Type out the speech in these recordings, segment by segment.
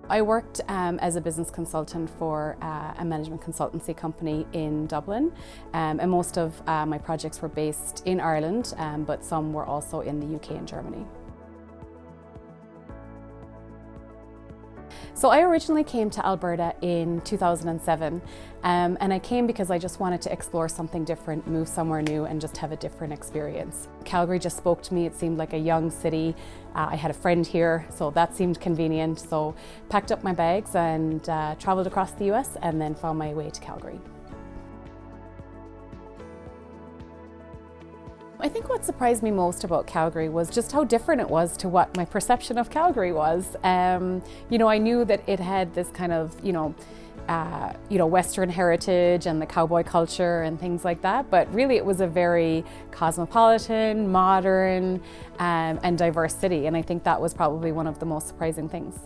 I worked as a business consultant for a management consultancy company in Dublin, and most of my projects were based in Ireland, but some were also in the UK and Germany. So I originally came to Alberta in 2007, and I came because I just wanted to explore something different, move somewhere new and just have a different experience. Calgary just spoke to me. It seemed like a young city. I had a friend here, so that seemed convenient. So packed up my bags and traveled across the US and then found my way to Calgary. I think what surprised me most about Calgary was just how different it was to what my perception of Calgary was. I knew that it had this kind of, Western heritage and the cowboy culture and things like that, but really it was a very cosmopolitan, modern, and diverse city, and I think that was probably one of the most surprising things.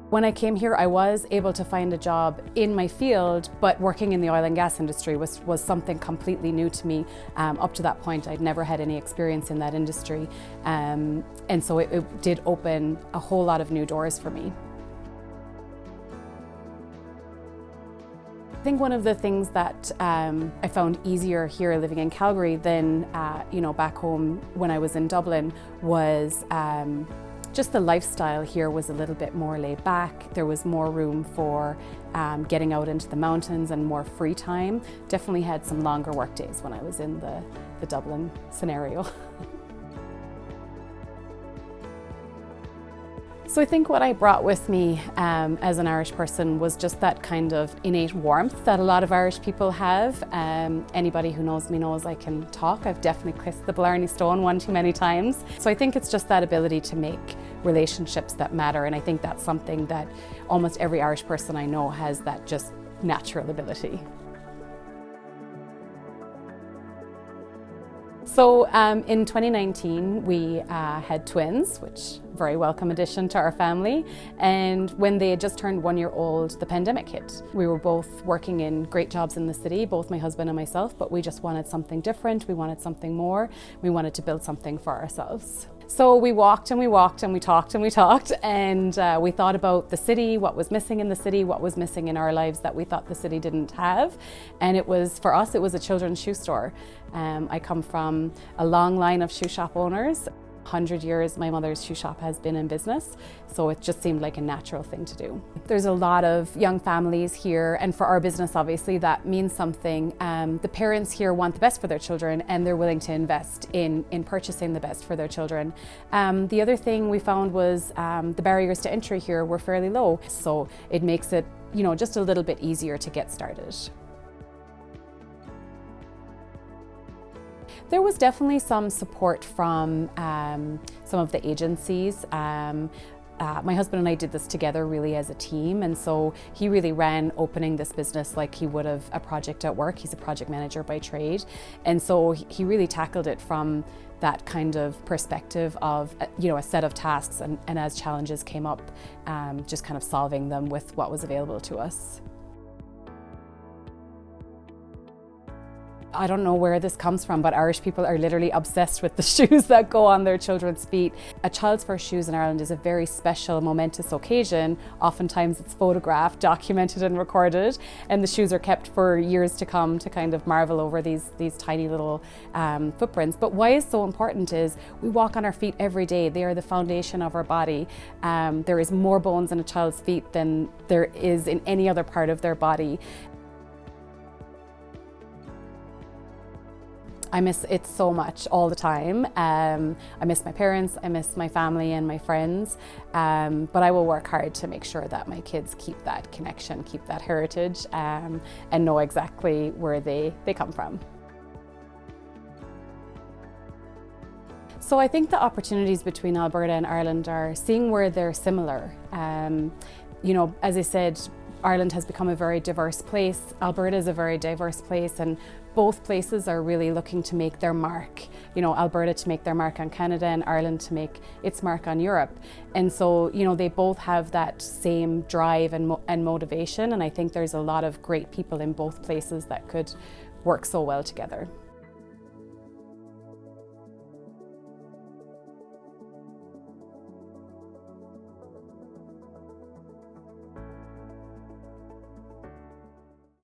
When I came here, I was able to find a job in my field, but working in the oil and gas industry was something completely new to me. Up to that point, I'd never had any experience in that industry, and so it did open a whole lot of new doors for me. I think one of the things that I found easier here living in Calgary than back home when I was in Dublin was just the lifestyle here was a little bit more laid back. There was more room for getting out into the mountains and more free time. Definitely had some longer work days when I was in the Dublin scenario. So I think what I brought with me as an Irish person was just that kind of innate warmth that a lot of Irish people have. Anybody who knows me knows I can talk. I've definitely kissed the Blarney Stone one too many times. So I think it's just that ability to make relationships that matter, and I think that's something that almost every Irish person I know has, that just natural ability. So in 2019 we had twins, which very welcome addition to our family, and when they had just turned 1 year old, the pandemic hit. We were both working in great jobs in the city, both my husband and myself, but we just wanted something different, we wanted something more, we wanted to build something for ourselves. So we walked and we walked and we talked and we talked, and we thought about the city, what was missing in the city, what was missing in our lives that we thought the city didn't have. And it was, for us, it was a children's shoe store. I come from a long line of shoe shop owners. 100 years my mother's shoe shop has been in business, so it just seemed like a natural thing to do. There's a lot of young families here, and for our business obviously that means something. The parents here want the best for their children and they're willing to invest in purchasing the best for their children. The other thing we found was the barriers to entry here were fairly low, so it makes it just a little bit easier to get started. There was definitely some support from some of the agencies. My husband and I did this together really as a team, and so he really ran opening this business like he would have a project at work. He's a project manager by trade, and so he really tackled it from that kind of perspective of a set of tasks, and as challenges came up, just kind of solving them with what was available to us. I don't know where this comes from, but Irish people are literally obsessed with the shoes that go on their children's feet. A child's first shoes in Ireland is a very special, momentous occasion. Oftentimes it's photographed, documented and recorded, and the shoes are kept for years to come to kind of marvel over these tiny little footprints. But why it's so important is we walk on our feet every day. They are the foundation of our body. There is more bones in a child's feet than there is in any other part of their body. I miss it so much all the time. I miss my parents, I miss my family and my friends, but I will work hard to make sure that my kids keep that connection, keep that heritage, and know exactly where they come from. So I think the opportunities between Alberta and Ireland are seeing where they're similar. As I said, Ireland has become a very diverse place. Alberta is a very diverse place, and both places are really looking to make their mark. You know, Alberta to make their mark on Canada and Ireland to make its mark on Europe. And so, you know, they both have that same drive and motivation, and I think there's a lot of great people in both places that could work so well together.